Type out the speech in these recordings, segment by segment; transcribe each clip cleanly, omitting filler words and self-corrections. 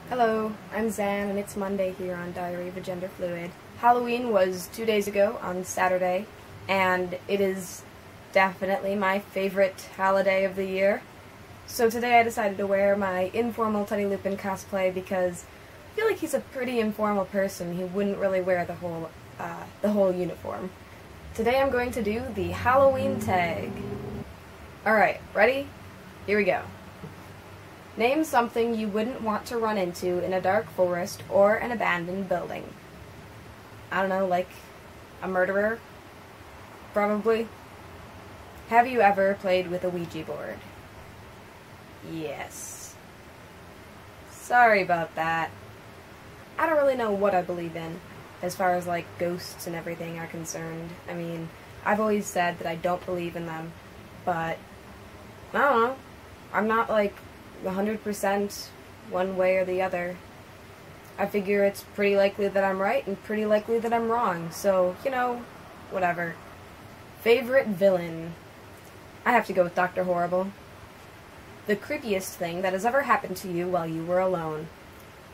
Hello, I'm Zan, and it's Monday here on Diary of a Gender Fluid. Halloween was 2 days ago on Saturday, and it is definitely my favorite holiday of the year. So today I decided to wear my informal Teddy Lupin cosplay because I feel like he's a pretty informal person. He wouldn't really wear the whole uniform. Today I'm going to do the Halloween tag. Alright, ready? Here we go. Name something you wouldn't want to run into in a dark forest or an abandoned building. I don't know, like a murderer? Probably. Have you ever played with a Ouija board? Yes. Sorry about that. I don't really know what I believe in, as far as like ghosts and everything are concerned. I mean, I've always said that I don't believe in them, but I don't know. I'm not like 100% one way or the other. I figure it's pretty likely that I'm right and pretty likely that I'm wrong, so, you know, whatever. Favorite villain? I have to go with Dr. Horrible. The creepiest thing that has ever happened to you while you were alone.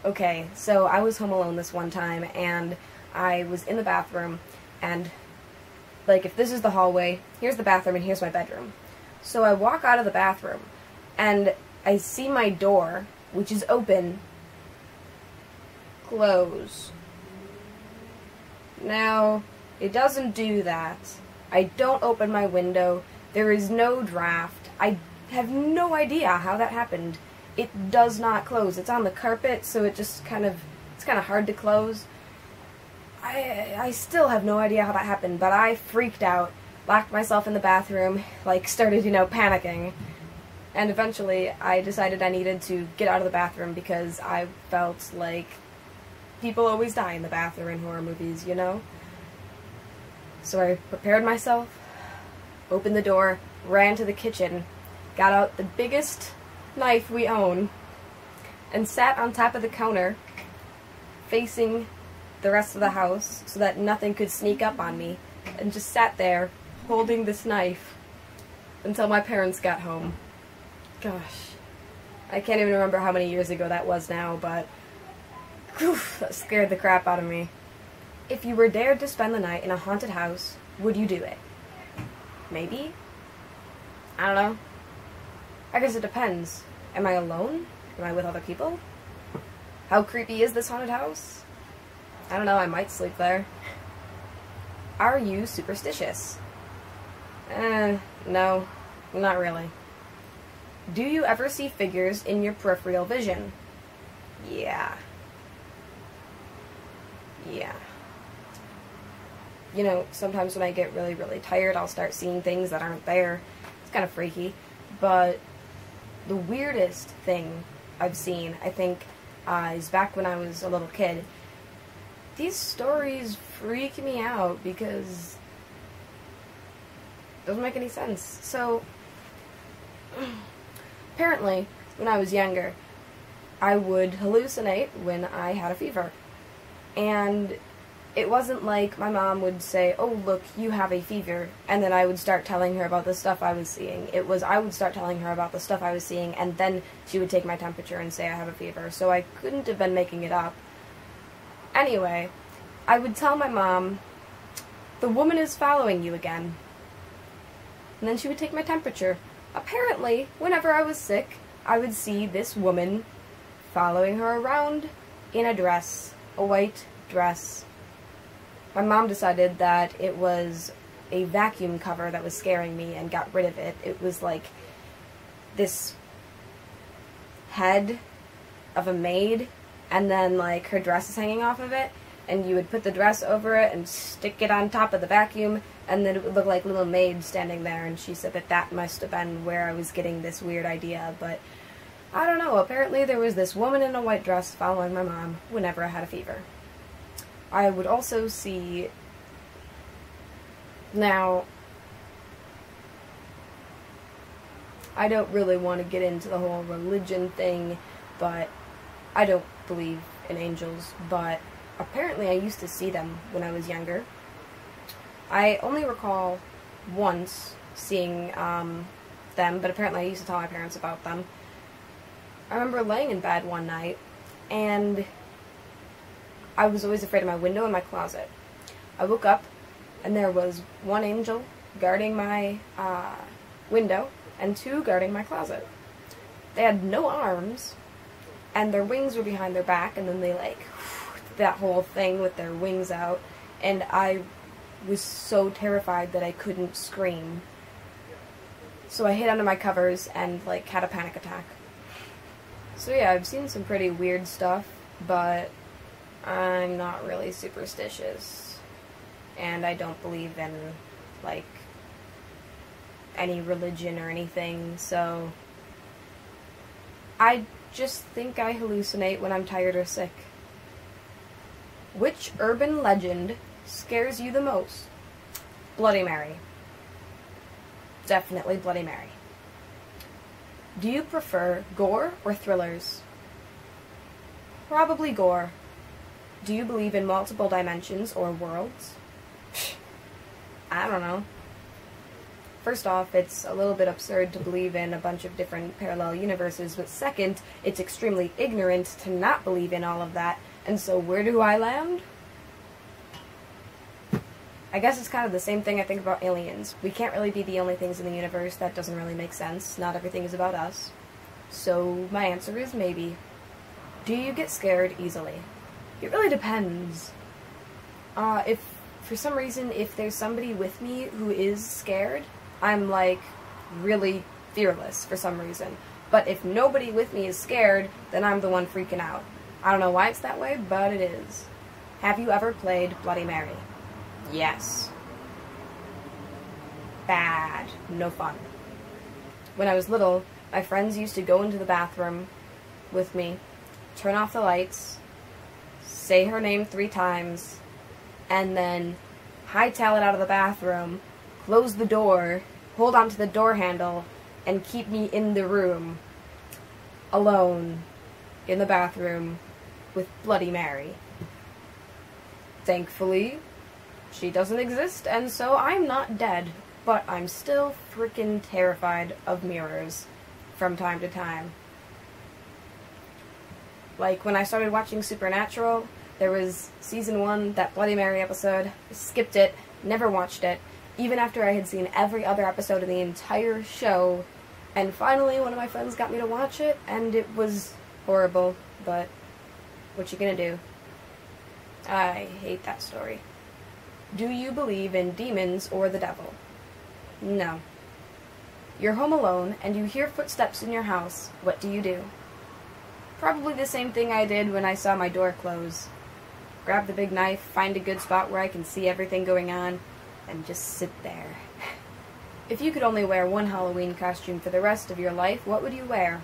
Okay, so I was home alone this one time, and I was in the bathroom, and, like, if this is the hallway, here's the bathroom, and here's my bedroom. So I walk out of the bathroom, and I see my door, which is open, close. Now, it doesn't do that. I don't open my window. There is no draft. I have no idea how that happened. It does not close. It's on the carpet, so it's kind of hard to close. I still have no idea how that happened, but I freaked out, locked myself in the bathroom, like started, panicking. And eventually, I decided I needed to get out of the bathroom because I felt like people always die in the bathroom in horror movies, So I prepared myself, opened the door, ran to the kitchen, got out the biggest knife we own, and sat on top of the counter, facing the rest of the house so that nothing could sneak up on me, and just sat there, holding this knife, until my parents got home. Gosh, I can't even remember how many years ago that was now, but whew, that scared the crap out of me. If you were dared to spend the night in a haunted house, would you do it? Maybe? I don't know. I guess it depends. Am I alone? Am I with other people? How creepy is this haunted house? I don't know, I might sleep there. Are you superstitious? No, not really. Do you ever see figures in your peripheral vision? Yeah. Sometimes when I get really, really tired, I'll start seeing things that aren't there. It's kind of freaky. But the weirdest thing I've seen, I think, is back when I was a little kid. These stories freak me out because it doesn't make any sense. So, apparently, when I was younger, I would hallucinate when I had a fever. And it wasn't like my mom would say, "Oh, look, you have a fever," and then I would start telling her about the stuff I was seeing. It was I would start telling her about the stuff I was seeing, and then she would take my temperature and say I have a fever. So I couldn't have been making it up. Anyway, I would tell my mom, "The woman is following you again." And then she would take my temperature. Apparently, whenever I was sick, I would see this woman following her around in a dress, a white dress. My mom decided that it was a vacuum cover that was scaring me and got rid of it. It was like this head of a maid, and then like her dress is hanging off of it, and you would put the dress over it and stick it on top of the vacuum, and then it would look like little maid standing there, and she said that must have been where I was getting this weird idea, but I don't know. Apparently there was this woman in a white dress following my mom whenever I had a fever. I would also see... Now, I don't really want to get into the whole religion thing, but I don't believe in angels, but apparently I used to see them when I was younger. I only recall once seeing them, but apparently I used to tell my parents about them. I remember laying in bed one night, and I was always afraid of my window and my closet. I woke up, and there was one angel guarding my window, and 2 guarding my closet. They had no arms, and their wings were behind their back, and then they, like, that whole thing with their wings out, and I was so terrified that I couldn't scream. So I hid under my covers and, like, had a panic attack. So yeah, I've seen some pretty weird stuff, but I'm not really superstitious. And I don't believe in, like, any religion or anything, so I just think I hallucinate when I'm tired or sick. Which urban legend scares you the most? Bloody Mary. Definitely Bloody Mary. Do you prefer gore or thrillers? Probably gore. Do you believe in multiple dimensions or worlds? I don't know. First off, it's a little bit absurd to believe in a bunch of different parallel universes, but second, it's extremely ignorant to not believe in all of that, and so where do I land? I guess it's kind of the same thing I think about aliens. We can't really be the only things in the universe. That doesn't really make sense. Not everything is about us. So my answer is maybe. Do you get scared easily? It really depends. If for some reason, if there's somebody with me who is scared, I'm, like, really fearless for some reason. But if nobody with me is scared, then I'm the one freaking out. I don't know why it's that way, but it is. Have you ever played Bloody Mary? Yes. Bad. No fun. When I was little, my friends used to go into the bathroom with me, turn off the lights, say her name 3 times, and then hightail it out of the bathroom, close the door, hold onto the door handle, and keep me in the room, alone, in the bathroom, with Bloody Mary. Thankfully, she doesn't exist, and so I'm not dead, but I'm still freaking terrified of mirrors from time to time. Like, when I started watching Supernatural, there was season 1, that Bloody Mary episode. I skipped it, never watched it, even after I had seen every other episode of the entire show, and finally one of my friends got me to watch it, and it was horrible, but what you gonna do? I hate that story. Do you believe in demons or the devil? No. You're home alone, and you hear footsteps in your house. What do you do? Probably the same thing I did when I saw my door close. Grab the big knife, find a good spot where I can see everything going on, and just sit there. If you could only wear one Halloween costume for the rest of your life, what would you wear?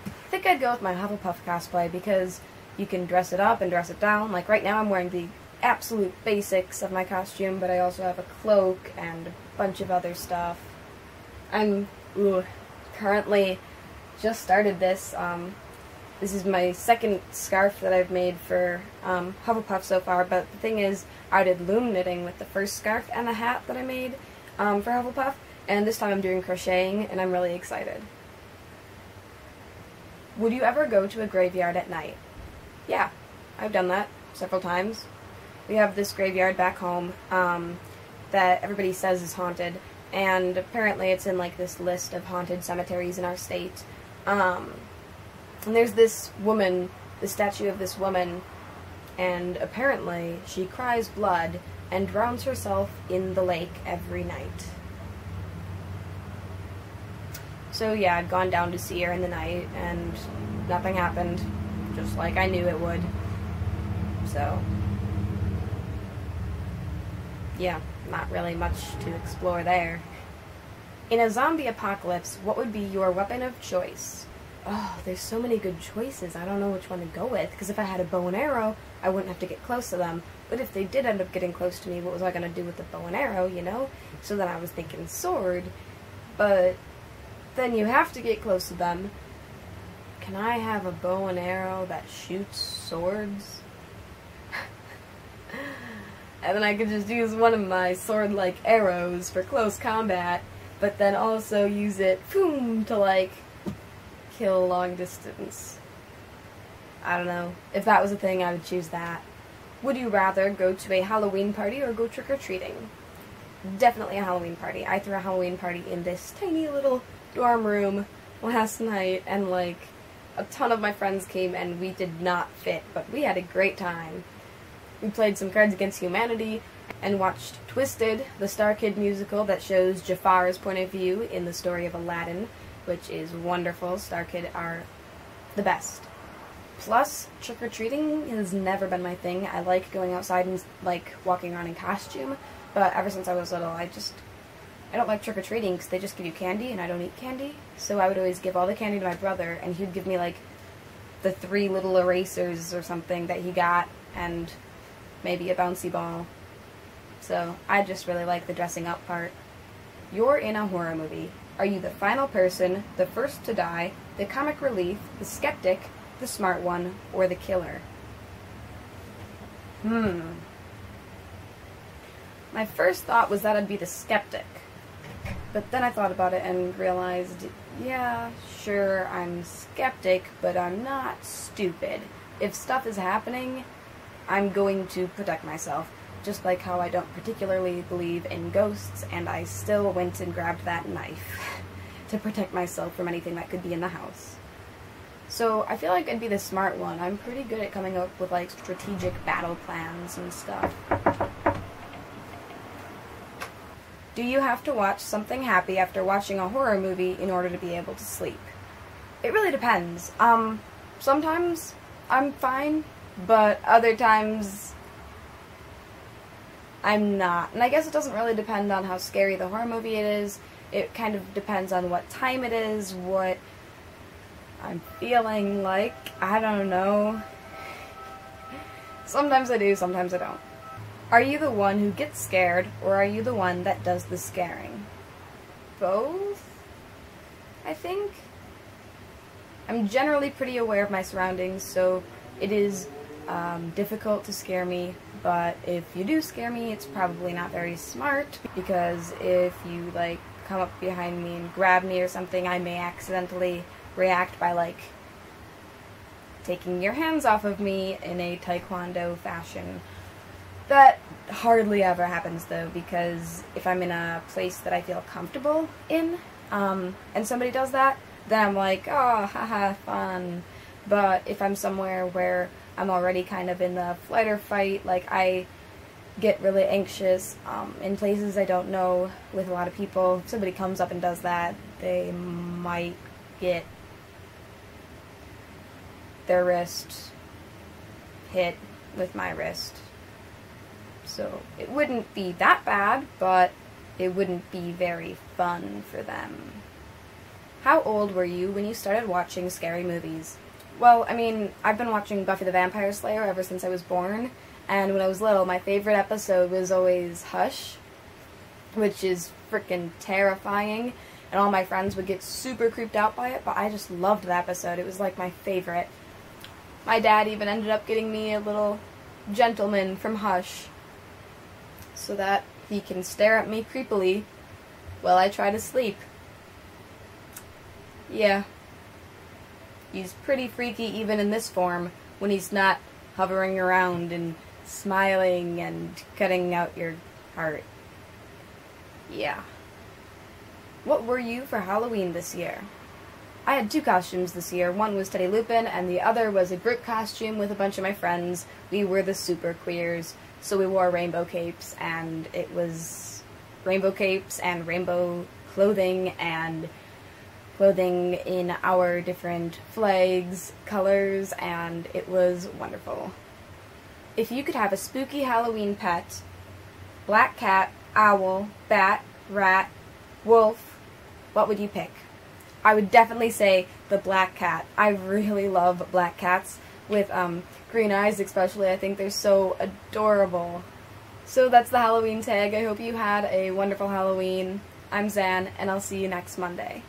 I think I'd go with my Hufflepuff cosplay, because you can dress it up and dress it down. Like, right now I'm wearing the absolute basics of my costume, but I also have a cloak and a bunch of other stuff. I'm currently just started this. This is my second scarf that I've made for Hufflepuff so far, but the thing is, I did loom knitting with the first scarf and the hat that I made for Hufflepuff, and this time I'm doing crocheting, and I'm really excited. Would you ever go to a graveyard at night? Yeah, I've done that several times. We have this graveyard back home that everybody says is haunted, and apparently it's in, like, this list of haunted cemeteries in our state. And there's this woman, the statue of this woman, and apparently she cries blood and drowns herself in the lake every night. So yeah, I've gone down to see her in the night, and nothing happened, just like I knew it would. So, yeah, not really much to explore there. In a zombie apocalypse, what would be your weapon of choice? Oh, there's so many good choices. I don't know which one to go with, because if I had a bow and arrow, I wouldn't have to get close to them. But if they did end up getting close to me, what was I going to do with the bow and arrow, you know? So then I was thinking sword, but then you have to get close to them. Can I have a bow and arrow that shoots swords? And then I could just use one of my sword-like arrows for close combat, but then also use it, boom, to, like, kill long distance. I don't know. If that was a thing, I would choose that. Would you rather go to a Halloween party or go trick-or-treating? Definitely a Halloween party. I threw a Halloween party in this tiny little dorm room last night, and like a ton of my friends came and we did not fit, but we had a great time. We played some Cards Against Humanity and watched Twisted, the Star Kid musical that shows Jafar's point of view in the story of Aladdin, which is wonderful. Star Kid are the best. Plus, trick-or-treating has never been my thing. I like going outside and like walking around in costume, but ever since I was little, I don't like trick-or-treating because they just give you candy and I don't eat candy. So I would always give all the candy to my brother, and he would give me like the 3 little erasers or something that he got and maybe a bouncy ball. So I just really like the dressing up part. You're in a horror movie. Are you the final person, the first to die, the comic relief, the skeptic, the smart one, or the killer? My first thought was that I'd be the skeptic. But then I thought about it and realized, yeah, sure, I'm skeptic, but I'm not stupid. If stuff is happening, I'm going to protect myself. Just like how I don't particularly believe in ghosts, and I still went and grabbed that knife to protect myself from anything that could be in the house. So I feel like I'd be the smart one. I'm pretty good at coming up with like strategic battle plans and stuff. Do you have to watch something happy after watching a horror movie in order to be able to sleep? It really depends. Sometimes I'm fine, but other times I'm not. And I guess it doesn't really depend on how scary the horror movie it is. It kind of depends on what time it is, what I'm feeling like. I don't know. Sometimes I do, sometimes I don't. Are you the one who gets scared, or are you the one that does the scaring? Both, I think. I'm generally pretty aware of my surroundings, so it is difficult to scare me, but if you do scare me, it's probably not very smart, because if you, like, come up behind me and grab me or something, I may accidentally react by, like, taking your hands off of me in a taekwondo fashion. That hardly ever happens, though, because if I'm in a place that I feel comfortable in, and somebody does that, then I'm like, oh, haha, fun. But if I'm somewhere where I'm already kind of in the flight or fight, like, I get really anxious in places I don't know with a lot of people. If somebody comes up and does that, they might get their wrist hit with my wrist. So it wouldn't be that bad, but it wouldn't be very fun for them. How old were you when you started watching scary movies? Well, I mean, I've been watching Buffy the Vampire Slayer ever since I was born, and when I was little, my favorite episode was always Hush, which is freaking terrifying, and all my friends would get super creeped out by it, but I just loved that episode. It was like my favorite. My dad even ended up getting me a little gentleman from Hush, so that he can stare at me creepily while I try to sleep. Yeah. He's pretty freaky even in this form, when he's not hovering around and smiling and cutting out your heart. Yeah. What were you for Halloween this year? I had 2 costumes this year. One was Teddy Lupin, and the other was a group costume with a bunch of my friends. We were the super queers, so we wore rainbow capes, and it was rainbow capes and rainbow clothing and clothing in our different flags, colors, and it was wonderful. If you could have a spooky Halloween pet, black cat, owl, bat, rat, wolf, what would you pick? I would definitely say the black cat. I really love black cats with green eyes especially. I think they're so adorable. So that's the Halloween tag. I hope you had a wonderful Halloween. I'm Zan, and I'll see you next Monday.